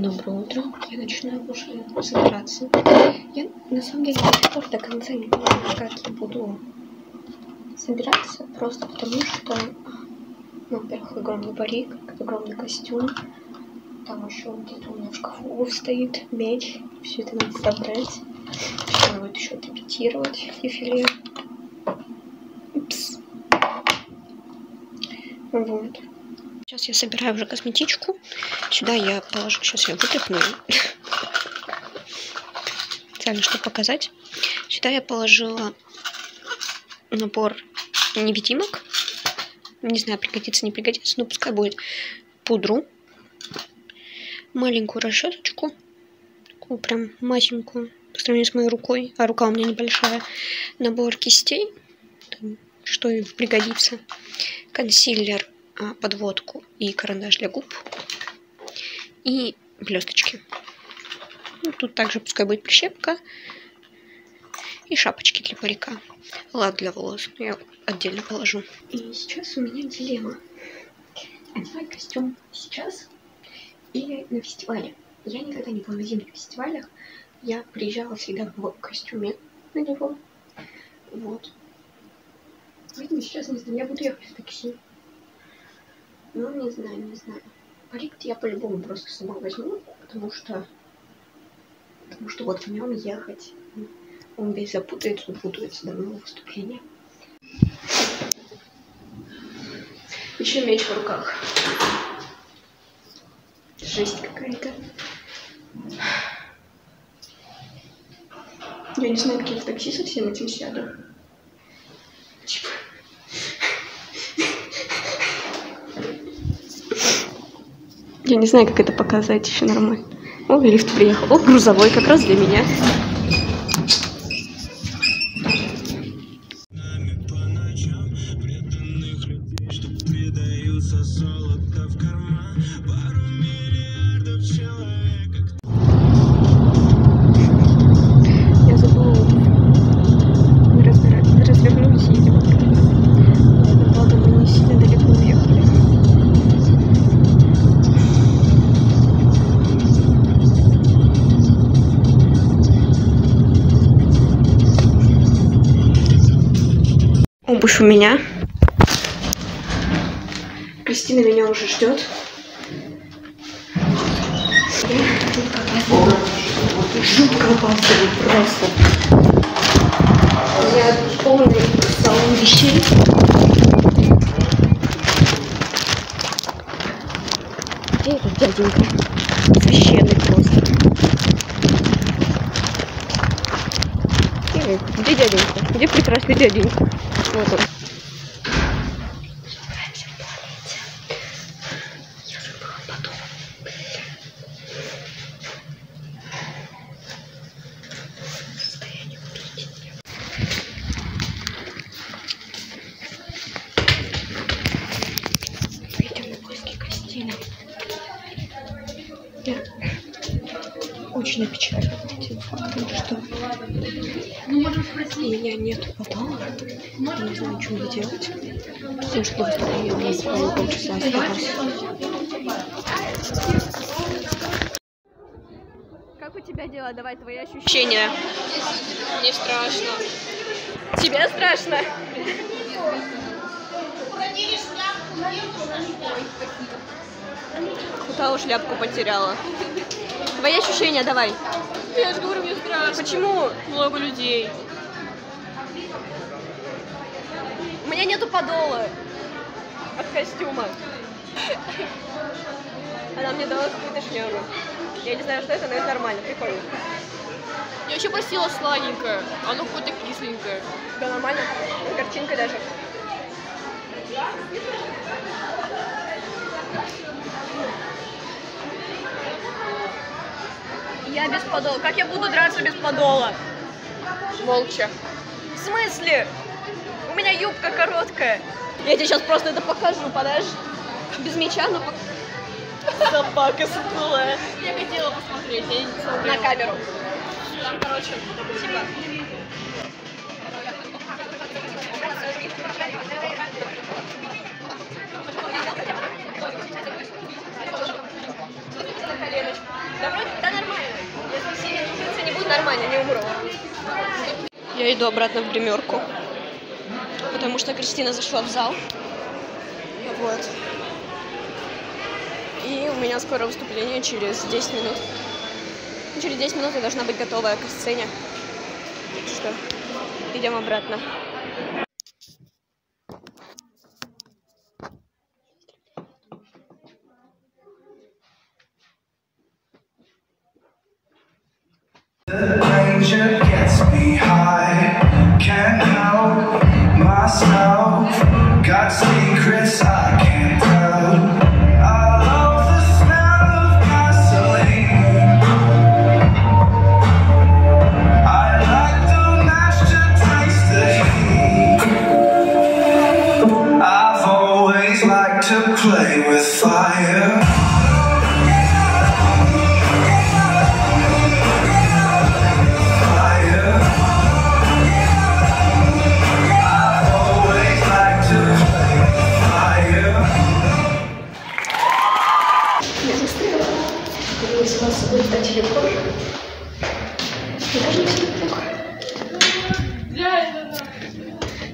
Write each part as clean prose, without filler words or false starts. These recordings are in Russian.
Доброе утро. Я начинаю уже собираться. Я на самом деле до сих пор до конца не понимаю, как я буду собираться, просто потому что, во-первых, огромный парик, огромный костюм. Там еще где-то у меня в шкафу стоит меч. Все это надо собрать. Все надо будет еще отрепетировать дефиле. Упс. Вот. Сейчас я собираю уже косметичку. Сюда я положу. Сейчас я вытряхну. Специально, чтобы показать. Сюда я положила набор невидимок. Не знаю, пригодится, не пригодится, но пускай будет. Пудру. Маленькую расчесочку. Такую прям масенькую. По сравнению с моей рукой. А рука у меня небольшая. Набор кистей. Там, что и пригодится. Консилер, подводку и карандаш для губ. И блесточки. Ну, тут также пускай будет прищепка. И шапочки для парика. Лак для волос. Я отдельно положу. И сейчас у меня дилемма. Одевать костюм сейчас или на фестивале. Я никогда не была на зимних фестивалях. Я приезжала всегда в костюме на него. Вот. Поэтому сейчас, не знаю, я буду ехать в такси. Ну, не знаю. Парик я по-любому просто сама возьму, потому что вот в нем ехать. Он весь запутается до моего выступления. Еще меч в руках. Жесть какая-то. Я не знаю, как я в такси со всем этим сяду. Типа. Я не знаю, как это показать еще нормально. О, лифт приехал. О, грузовой, как раз для меня. Я забыла развернуть и... Ладно, мы не сильно далеко уехали. Обувь у меня. Кристина меня уже ждет. Жутко опаздываю просто. У меня полный салон вещей. Где этот дяденька? Священный просто. Где дяденька? Где прекрасный дяденька? Вот он. Собираемся в туалете. Я забыла потом. Состояние убийцы. Пойдем на поиски Кристины. Я очень опечалена этим фактом, что у меня нет подола. Я не знаю, что мне делать. Потому что выступление у меня буквально полчаса осталось. Как у тебя дела? Давай твои ощущения. Не страшно. Тебе страшно? Куда шляпку потеряла? Твои ощущения давай. Я же говорю, мне страшно. Почему? Много людей. У меня нету подола от костюма. Она мне дала какую-то шнуру. Я не знаю, что это, но это нормально, прикольно. Я еще просила сладенькое, оно какое-то кисленькое. Да, нормально. С горчинкой даже. Я без подола. Как я буду драться без подола? Молча. В смысле? У меня юбка короткая. Я тебе сейчас просто это покажу, подожди. Без меча, но... Собака сутулая. Я хотела посмотреть, я не смотрела. На камеру. Там, короче, типа... На коленочку. Да вроде, да нормально. Если сильно тужиться не будет нормально, не умру. Я иду обратно в гримерку, потому что Кристина зашла в зал. Вот. И у меня скоро выступление через 10 минут. Через 10 минут я должна быть готова к сцене. Так что идем обратно. Danger gets me high, can't help myself, got secrets I can't tell. I love the smell of gasoline, I like the match to taste the heat. I've always liked to play with fire.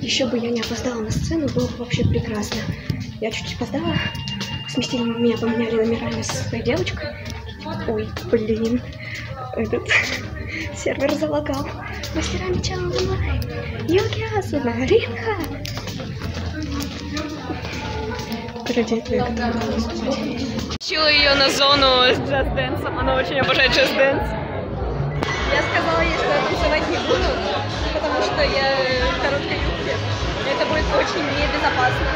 Еще бы я не опоздала на сцену, было бы вообще прекрасно. Я чуть-чуть опоздала, сместили меня, поменяли номерами со своей девочкой. Ой, блин, этот сервер залагал. Мастера меча онлайн, Юки Асуна, Ринха. Тащила ее на зону с джаз-дэнсом, она очень обожает джаз-дэнс. Я сказала ей, что я танцевать не буду, потому что я в короткой юбке. Это будет очень небезопасно.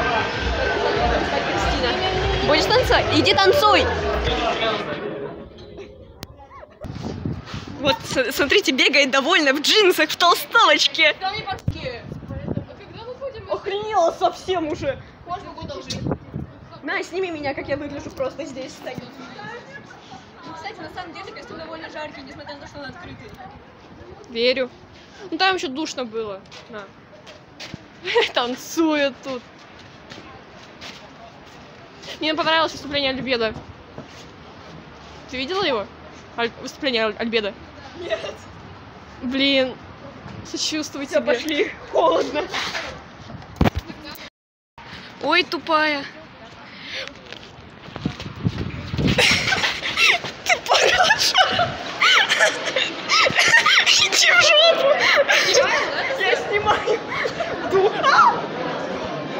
Кристина, будешь танцевать? Иди танцуй! Вот, смотрите, бегает довольно в джинсах, в толстовочке. Да мне подски. Когда мы будем? Охренела совсем уже. Можно будет должить. На, сними меня, как я выгляжу просто здесь. Кстати, на самом деле костюм довольно жаркий, несмотря на то, что он открытый. Верю. Ну там еще душно было. На. Танцует тут. Мне понравилось выступление Альбедо. Ты видела его? Выступление Альбедо? Нет. Блин. Сочувствую тебе. Пошли. Холодно. Ой, тупая. Ты параша. Иди в жопу. Я снимаю.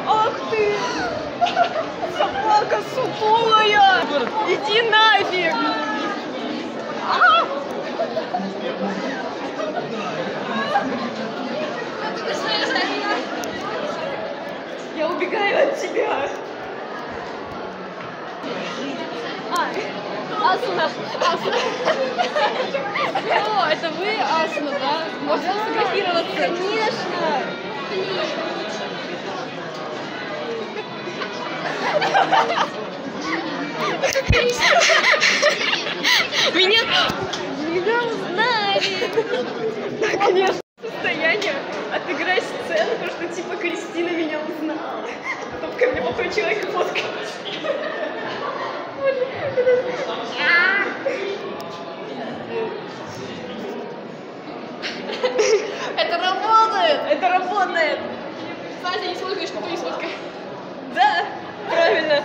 Ах ты. Собака сутулая. Иди нафиг. Я убегаю от тебя. Асуна. О, это вы, Асуна, да? Можно сфотографироваться? Конечно. Меня узнали. Конечно. Состояние отыграть сцену, потому что типа Кристина меня узнала. Потом ко мне плохой человек фоткает. Это работает! Это работает! Кстати, не сфоткаешь, никто не сфоткает. Да, правильно.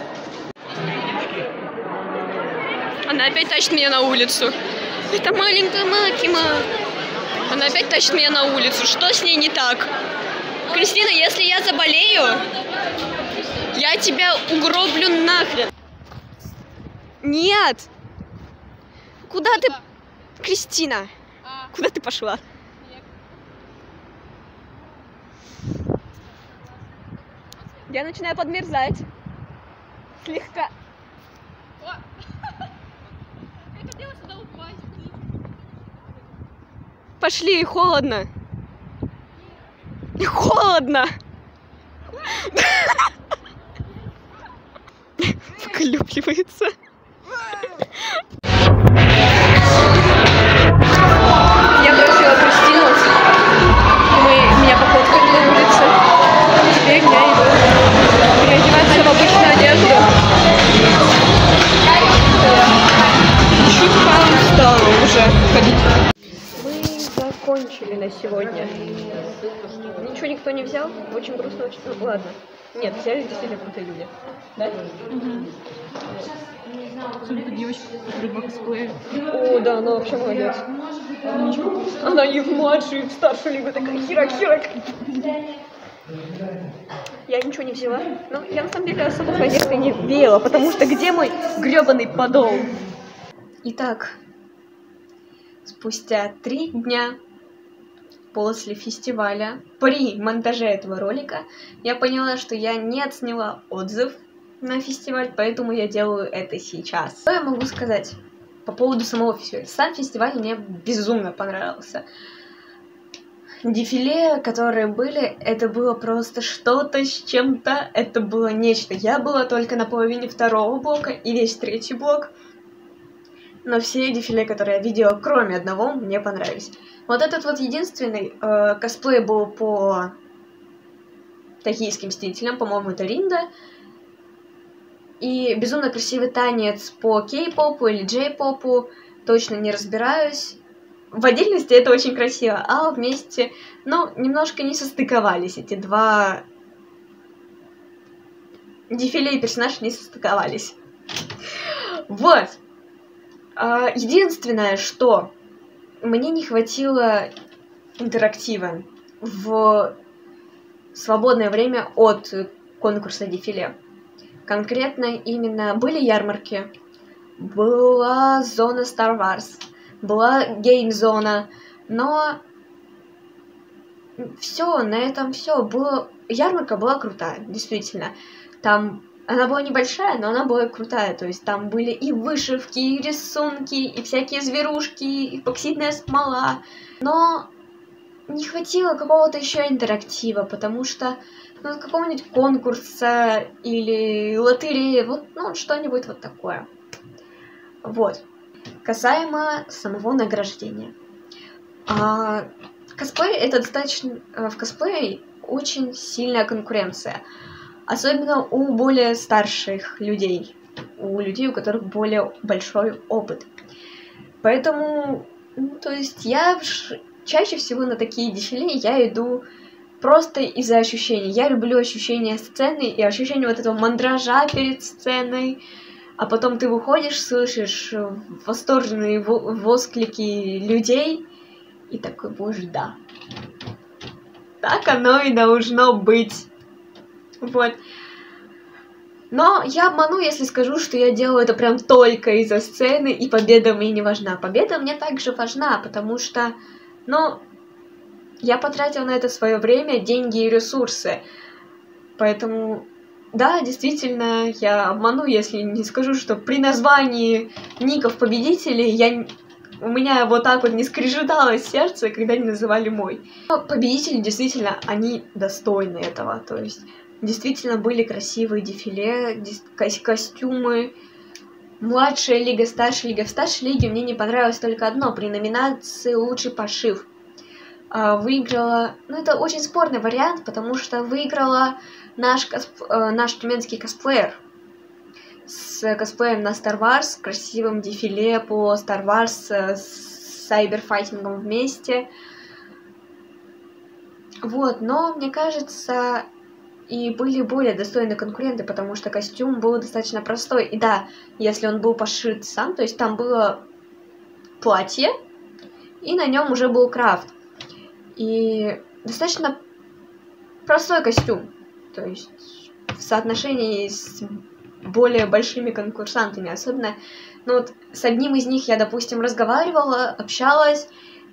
Она опять тащит меня на улицу. Это маленькая Макима. Она опять тащит меня на улицу. Что с ней не так? Кристина, если я заболею, я тебя угроблю нахрен. Нет! Куда ты... Кристина, куда ты пошла? Я начинаю подмерзать. Слегка. Это дело сюда упасть. Пошли, холодно. Холодно. Вклюпливается. Я бросила Кристину. Меня пофоткали на улице. Теперь я иду переодеваться в обычную одежду. Чуть уже ходить. Мы закончили на сегодня. Ничего никто не взял? Очень грустно, очень... Ну, ладно. Нет, взяли действительно крутые люди. Да? Особенно эта девочка, которая два косплея. О, да, она вообще молодец. Она и в младшую, и в старшую лигу такая хирок. Я ничего не взяла. Но я на самом деле особо одежды не веяла, потому что где мой грёбаный подол? Итак, спустя 3 дня после фестиваля, при монтаже этого ролика, я поняла, что я не отсняла отзыв на фестиваль, поэтому я делаю это сейчас. Что я могу сказать по поводу самого фестиваля? Сам фестиваль мне безумно понравился. Дефиле, которые были, это было просто что-то с чем-то, это было нечто. Я была только на половине второго блока и весь третий блок, но все дефиле, которые я видела, кроме одного, мне понравились. Вот этот вот единственный косплей был по токийским мстителям, по-моему, это Ринда. И безумно красивый танец по кей-попу или джей-попу, точно не разбираюсь. В отдельности это очень красиво, а вместе, ну, немножко не состыковались эти два дефиле и персонаж не состыковались. Вот. Единственное, что мне не хватило интерактива в свободное время от конкурса дефиле. Конкретно именно были ярмарки, была зона Star Wars, была гейм-зона, но все, на этом все было. Ярмарка была крутая, действительно. Там она была небольшая, но она была крутая. То есть там были и вышивки, и рисунки, и всякие зверушки, и эпоксидная смола. Но не хватило какого-то еще интерактива, потому что ну, какого-нибудь конкурса или лотереи, вот, ну, что-нибудь вот такое. Вот. Касаемо самого награждения. Косплей это достаточно... В косплее очень сильная конкуренция. Особенно у более старших людей. У людей, у которых более большой опыт. Поэтому, ну, то есть я чаще всего на такие дефиле я иду просто из-за ощущений. Я люблю ощущения сцены и ощущение вот этого мандража перед сценой. А потом ты выходишь, слышишь восторженные восклики людей, и такой, боже, да. Так оно и должно быть. Вот. Но я обману, если скажу, что я делаю это прям только из-за сцены, и победа мне не важна. Победа мне также важна, потому что, ну, я потратила на это свое время, деньги и ресурсы. Поэтому... Да, действительно, я обману, если не скажу, что при названии ников победителей у меня вот так вот не скрежетало сердце, когда они называли мой. Но победители, действительно, они достойны этого. То есть, действительно, были красивые дефиле, костюмы. Младшая лига, старшая лига. В старшей лиге мне не понравилось только одно. При номинации «Лучший пошив» выиграла... Ну, это очень спорный вариант, потому что выиграла... Наш тюменский косплеер с косплеем на Star Wars, с красивым дефиле по Star Wars, с сайберфайтингом вместе. Вот, но мне кажется, и были более достойные конкуренты, потому что костюм был достаточно простой. И да, если он был пошит сам, то есть там было платье, и на нем уже был крафт. И достаточно простой костюм. То есть в соотношении с более большими конкурсантами. Особенно, ну вот с одним из них я, допустим, разговаривала, общалась,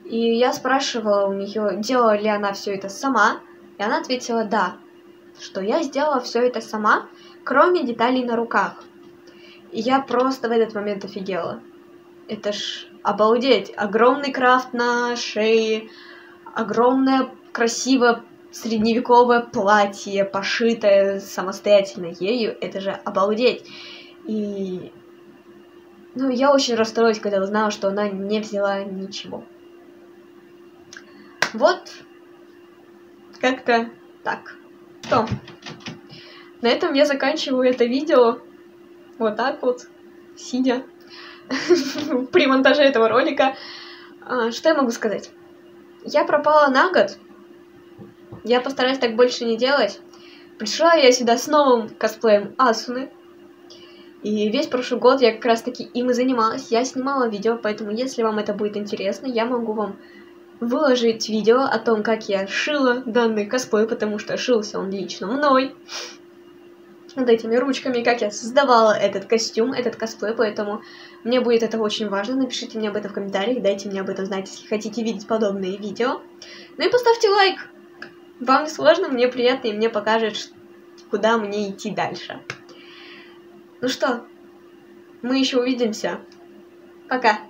и я спрашивала у нее, делала ли она все это сама, и она ответила да, что я сделала все это сама, кроме деталей на руках. И я просто в этот момент офигела. Это ж обалдеть! Огромный крафт на шее, огромное красивое средневековое платье, пошитое самостоятельно ею, это же обалдеть. И... ну, я очень расстроилась, когда узнала, что она не взяла ничего. Вот, как-то так. Что? На этом я заканчиваю это видео. Вот так вот, сидя. при монтаже этого ролика. Что я могу сказать? Я пропала на год. Я постараюсь так больше не делать. Пришла я сюда с новым косплеем Асуны. И весь прошлый год я как раз таки им и занималась. Я снимала видео, поэтому если вам это будет интересно, я могу вам выложить видео о том, как я шила данный косплей, потому что шился он лично мной. Вот этими ручками, как я создавала этот костюм, этот косплей, поэтому мне будет это очень важно. Напишите мне об этом в комментариях, дайте мне об этом знать, если хотите видеть подобные видео. Ну и поставьте лайк. Вам не сложно, мне приятно, и мне покажет, куда мне идти дальше. Ну что, мы еще увидимся. Пока.